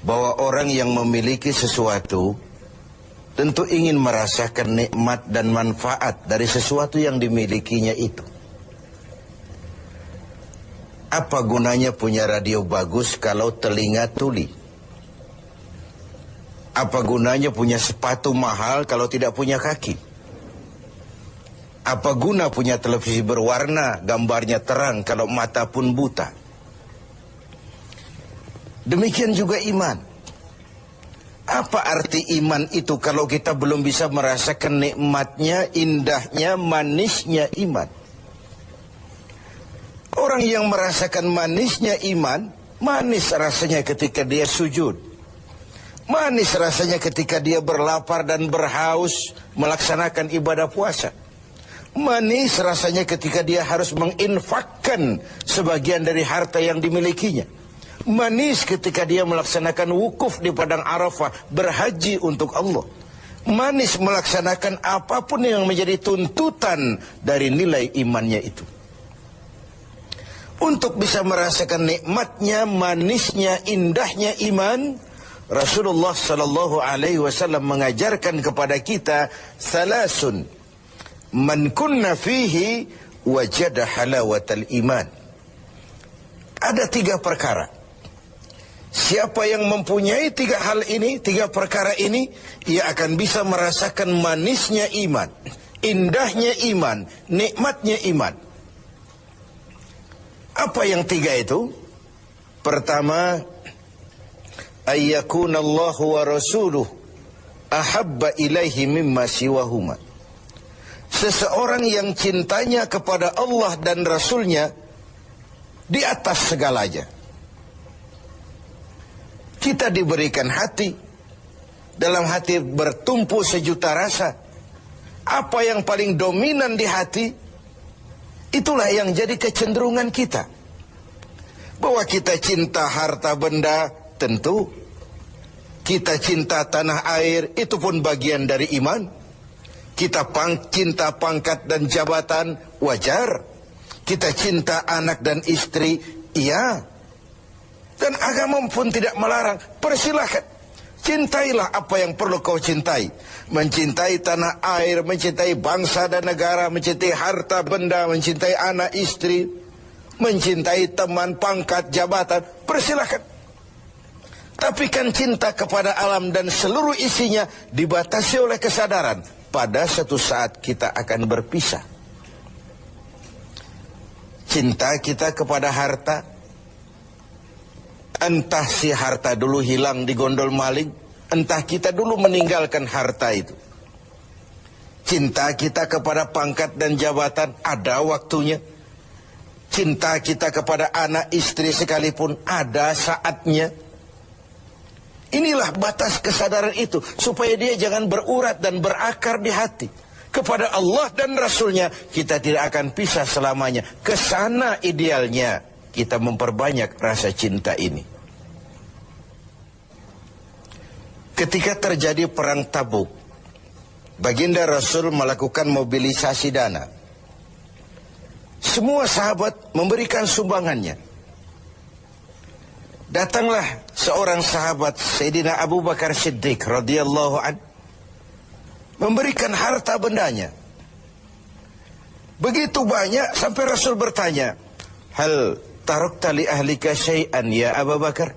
bahwa orang yang memiliki sesuatu tentu ingin merasakan nikmat dan manfaat dari sesuatu yang dimilikinya itu. Apa gunanya punya radio bagus kalau telinga tuli? Apa gunanya punya sepatu mahal kalau tidak punya kaki? Apa guna punya televisi berwarna, gambarnya terang kalau mata pun buta? Demikian juga iman. Apa arti iman itu kalau kita belum bisa merasakan nikmatnya, indahnya, manisnya iman? Orang yang merasakan manisnya iman, manis rasanya ketika dia sujud. Manis rasanya ketika dia berlapar dan berhaus melaksanakan ibadah puasa. Manis rasanya ketika dia harus menginfakkan sebagian dari harta yang dimilikinya. Manis ketika dia melaksanakan wukuf di padang Arafah, berhaji untuk Allah. Manis melaksanakan apapun yang menjadi tuntutan dari nilai imannya itu. Untuk bisa merasakan nikmatnya, manisnya, indahnya iman, Rasulullah sallallahu alaihi wasallam mengajarkan kepada kita salasun man kunna fihi wajada halawatal iman. Ada 3 perkara. Siapa yang mempunyai 3 hal ini, 3 perkara ini, ia akan bisa merasakan manisnya iman, indahnya iman, nikmatnya iman. Apa yang 3 itu? Pertama, ayyakuna Allah wa rasuluh ahabba ilaihi mimma siwahuma. Seseorang yang cintanya kepada Allah dan Rasulnya di atas segalanya. Kita diberikan hati, dalam hati bertumpu sejuta rasa. Apa yang paling dominan di hati, itulah yang jadi kecenderungan kita. Bahwa kita cinta harta benda, tentu. Kita cinta tanah air, itu pun bagian dari iman. Kita cinta pangkat dan jabatan, wajar. Kita cinta anak dan istri, iya. Dan agama pun tidak melarang. Persilahkan. Cintailah apa yang perlu kau cintai. Mencintai tanah air, mencintai bangsa dan negara, mencintai harta benda, mencintai anak istri, mencintai teman, pangkat, jabatan. Persilahkan. Tapi kan cinta kepada alam dan seluruh isinya dibatasi oleh kesadaran. Pada suatu saat kita akan berpisah. Cinta kita kepada harta, entah si harta dulu hilang di gondol maling, entah kita dulu meninggalkan harta itu. Cinta kita kepada pangkat dan jabatan ada waktunya. Cinta kita kepada anak istri sekalipun ada saatnya. Inilah batas kesadaran itu, supaya dia jangan berurat dan berakar di hati. Kepada Allah dan Rasulnya kita tidak akan pisah selamanya. Kesana idealnya kita memperbanyak rasa cinta ini. Ketika terjadi perang Tabuk, baginda Rasul melakukan mobilisasi dana. Semua sahabat memberikan sumbangannya. Datanglah seorang sahabat, Sayyidina Abu Bakar Siddiq radhiyallahu an, memberikan harta bendanya. Begitu banyak sampai Rasul bertanya, hal tarakta li ahlika syai'an ya Abu Bakar?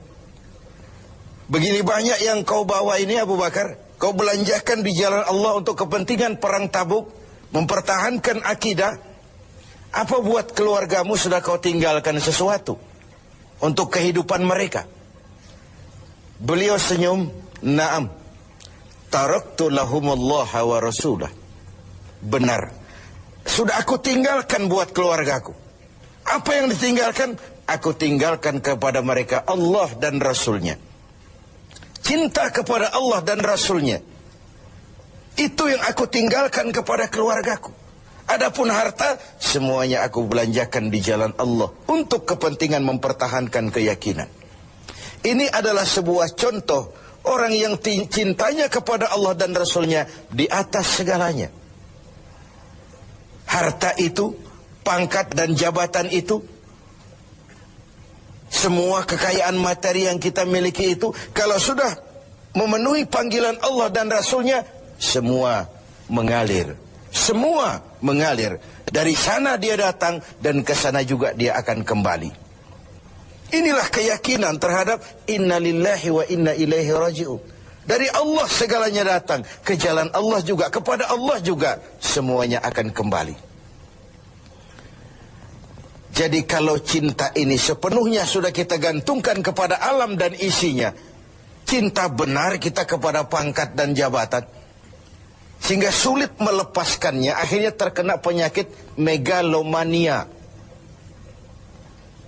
Begini banyak yang kau bawa ini Abu Bakar, kau belanjakan di jalan Allah untuk kepentingan perang Tabuk, mempertahankan akidah. Apa buat keluargamu sudah kau tinggalkan sesuatu untuk kehidupan mereka? Beliau senyum, na'am, taraktu lahumullaha wa rasulah. Benar, sudah aku tinggalkan buat keluargaku. Apa yang ditinggalkan? Aku tinggalkan kepada mereka Allah dan Rasulnya. Cinta kepada Allah dan Rasulnya, itu yang aku tinggalkan kepada keluargaku. Adapun harta, semuanya aku belanjakan di jalan Allah untuk kepentingan mempertahankan keyakinan. Ini adalah sebuah contoh orang yang cintanya kepada Allah dan Rasulnya di atas segalanya. Harta itu, pangkat dan jabatan itu, Semua kekayaan materi yang kita miliki itu, kalau sudah memenuhi panggilan Allah dan Rasulnya, semua mengalir. Semua mengalir. Dari sana dia datang dan ke sana juga dia akan kembali. Inilah keyakinan terhadap inna lillahi wa inna ilaihi raji'un. Dari Allah segalanya datang, ke jalan Allah juga, kepada Allah juga semuanya akan kembali. Jadi kalau cinta ini sepenuhnya sudah kita gantungkan kepada alam dan isinya, cinta benar kita kepada pangkat dan jabatan, sehingga sulit melepaskannya, akhirnya terkena penyakit megalomania,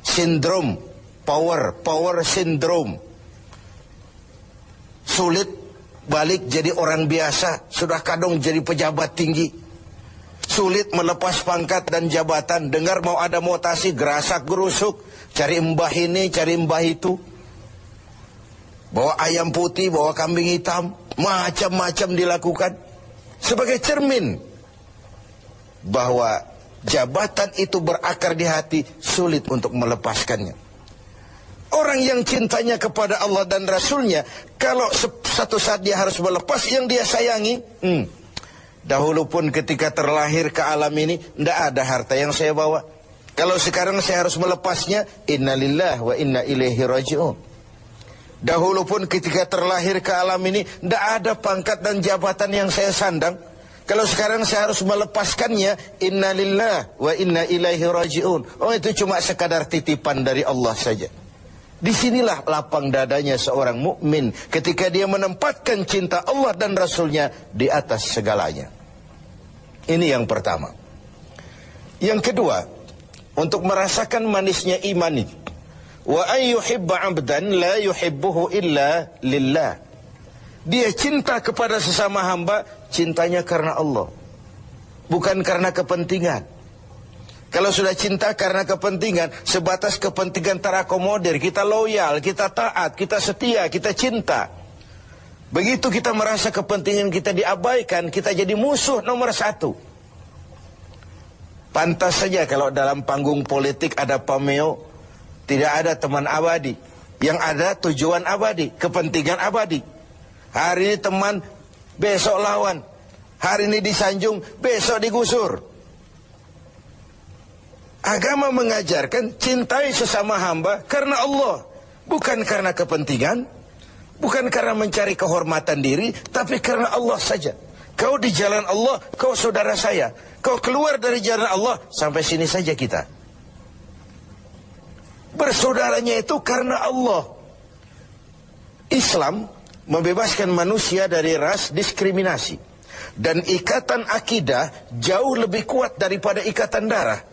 sindrom, power syndrome. Sulit balik jadi orang biasa, sudah kadung jadi pejabat tinggi. Sulit melepas pangkat dan jabatan, dengar mau ada mutasi, gerasak gerusuk, cari mbah ini, cari mbah itu. Bawa ayam putih, bawa kambing hitam, macam-macam dilakukan. Sebagai cermin bahwa jabatan itu berakar di hati, sulit untuk melepaskannya. Orang yang cintanya kepada Allah dan Rasulnya, kalau satu saat dia harus melepas yang dia sayangi, dahulu pun ketika terlahir ke alam ini, tidak ada harta yang saya bawa. Kalau sekarang saya harus melepasnya, innalillah wa inna ilaihi raji'un. Dahulu pun ketika terlahir ke alam ini, tidak ada pangkat dan jabatan yang saya sandang. Kalau sekarang saya harus melepaskannya, innalillah wa inna ilaihi raji'un. Oh, itu cuma sekadar titipan dari Allah saja. Disinilah lapang dadanya seorang mukmin ketika dia menempatkan cinta Allah dan Rasulnya di atas segalanya. Ini yang pertama. Yang kedua, untuk merasakan manisnya iman ini, wa ayyuhibba 'abdan la yuhibbuhu illa lillah. Dia cinta kepada sesama hamba, cintanya karena Allah, bukan karena kepentingan. Kalau sudah cinta karena kepentingan, sebatas kepentingan terakomodir, kita loyal, kita taat, kita setia, kita cinta. Begitu kita merasa kepentingan kita diabaikan, kita jadi musuh nomor satu. Pantas saja kalau dalam panggung politik ada pameo, tidak ada teman abadi. Yang ada tujuan abadi, kepentingan abadi. Hari ini teman, besok lawan. Hari ini disanjung, besok digusur. Agama mengajarkan cintai sesama hamba karena Allah, bukan karena kepentingan, bukan karena mencari kehormatan diri, tapi karena Allah saja. Kau di jalan Allah, kau saudara saya. Kau keluar dari jalan Allah, sampai sini saja kita. Bersaudaranya itu karena Allah. Islam membebaskan manusia dari ras diskriminasi, dan ikatan akidah jauh lebih kuat daripada ikatan darah.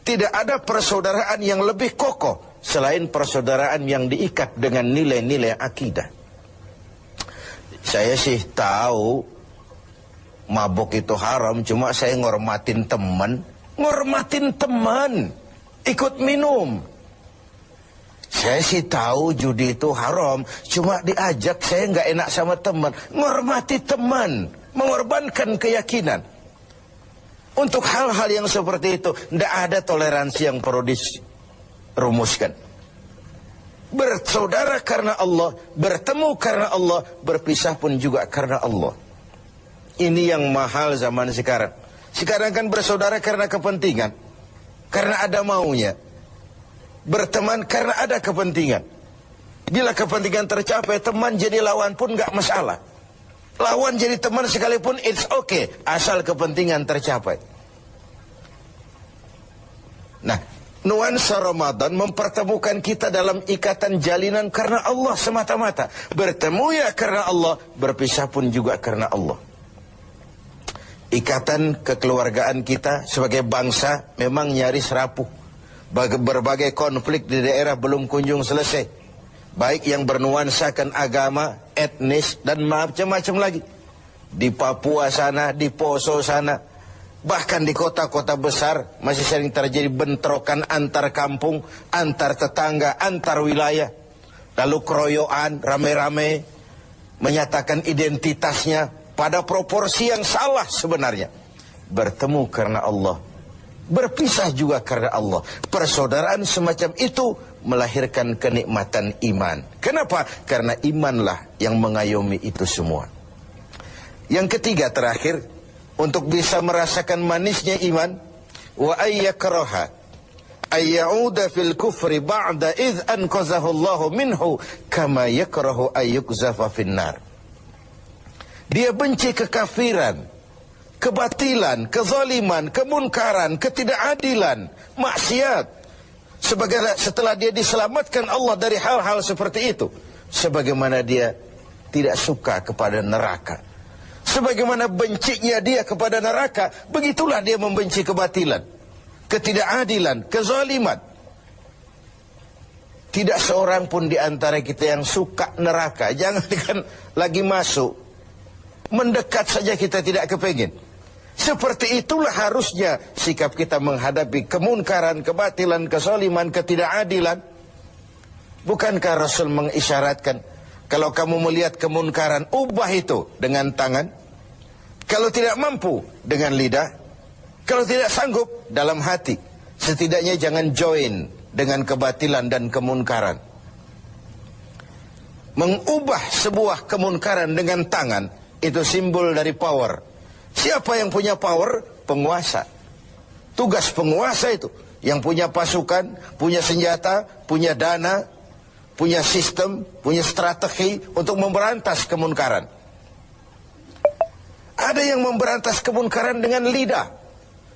Tidak ada persaudaraan yang lebih kokoh selain persaudaraan yang diikat dengan nilai-nilai akidah. Saya sih tahu mabuk itu haram, cuma saya ngormatin teman. Ngormatin teman, ikut minum. Saya sih tahu judi itu haram, cuma diajak saya nggak enak sama teman. Ngormati teman, mengorbankan keyakinan. Untuk hal-hal yang seperti itu, tidak ada toleransi yang perlu dirumuskan. Bersaudara karena Allah, bertemu karena Allah, berpisah pun juga karena Allah. Ini yang mahal zaman sekarang. Sekarang kan bersaudara karena kepentingan, karena ada maunya. Berteman karena ada kepentingan. Bila kepentingan tercapai, teman jadi lawan pun nggak masalah. Lawan jadi teman sekalipun it's okay, asal kepentingan tercapai. Nah, nuansa Ramadan mempertemukan kita dalam ikatan jalinan karena Allah semata-mata. Bertemu ya karena Allah, berpisah pun juga karena Allah. Ikatan kekeluargaan kita sebagai bangsa memang nyaris rapuh. Berbagai konflik di daerah belum kunjung selesai. Baik yang bernuansakan agama, etnis, dan macam-macam lagi. Di Papua sana, di Poso sana, bahkan di kota-kota besar masih sering terjadi bentrokan antar kampung, antar tetangga, antar wilayah. Lalu keroyokan, rame-rame, menyatakan identitasnya pada proporsi yang salah sebenarnya. Bertemu karena Allah, berpisah juga karena Allah. Persaudaraan semacam itu melahirkan kenikmatan iman. Kenapa? Karena imanlah yang mengayomi itu semua. Yang ketiga terakhir, untuk bisa merasakan manisnya iman, wa ayyakraha ayyauda fil kufri ba'da idh anqazahu Allahu minhu kama yakrahu ayyukzafa finnar. Dia benci kekafiran, kebatilan, kezaliman, kemunkaran, ketidakadilan, maksiat. Setelah dia diselamatkan Allah dari hal-hal seperti itu, sebagaimana dia tidak suka kepada neraka, sebagaimana bencinya dia kepada neraka, begitulah dia membenci kebatilan, ketidakadilan, kezaliman. Tidak seorang pun di antara kita yang suka neraka. Jangankan lagi masuk, mendekat saja kita tidak kepingin. Seperti itulah harusnya sikap kita menghadapi kemunkaran, kebatilan, kezaliman, ketidakadilan. Bukankah Rasul mengisyaratkan, kalau kamu melihat kemunkaran, ubah itu dengan tangan. Kalau tidak mampu, dengan lidah. Kalau tidak sanggup, dalam hati. Setidaknya jangan join dengan kebatilan dan kemunkaran. Mengubah sebuah kemunkaran dengan tangan, itu simbol dari power. Siapa yang punya power? Penguasa. Tugas penguasa itu, yang punya pasukan, punya senjata, punya dana, punya sistem, punya strategi untuk memberantas kemunkaran. Ada yang memberantas kemunkaran dengan lidah,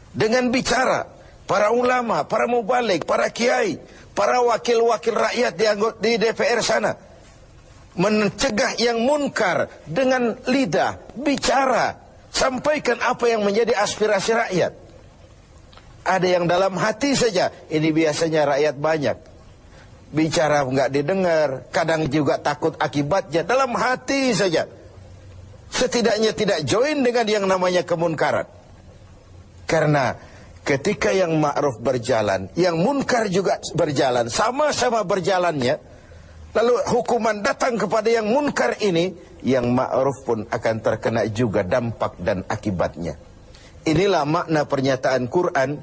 dengan bicara. Para ulama, para mubalik, para kiai, para wakil-wakil rakyat di DPR sana, mencegah yang munkar dengan lidah, bicara. Sampaikan apa yang menjadi aspirasi rakyat. Ada yang dalam hati saja, ini biasanya rakyat banyak. Bicara enggak didengar, kadang juga takut akibatnya, dalam hati saja. Setidaknya tidak join dengan yang namanya kemunkaran. Karena ketika yang ma'ruf berjalan, yang munkar juga berjalan, sama-sama berjalannya, lalu hukuman datang kepada yang munkar ini, yang ma'ruf pun akan terkena juga dampak dan akibatnya. Inilah makna pernyataan Quran,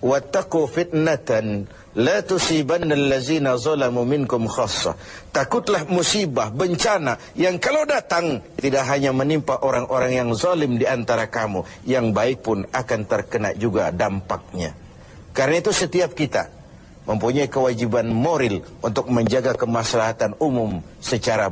wattaqu fitnatan la tusibanna allazina zalamu minkum khassah. Takutlah musibah, bencana yang kalau datang tidak hanya menimpa orang-orang yang zalim di antara kamu, yang baik pun akan terkena juga dampaknya. Karena itu setiap kita mempunyai kewajiban moral untuk menjaga kemaslahatan umum secara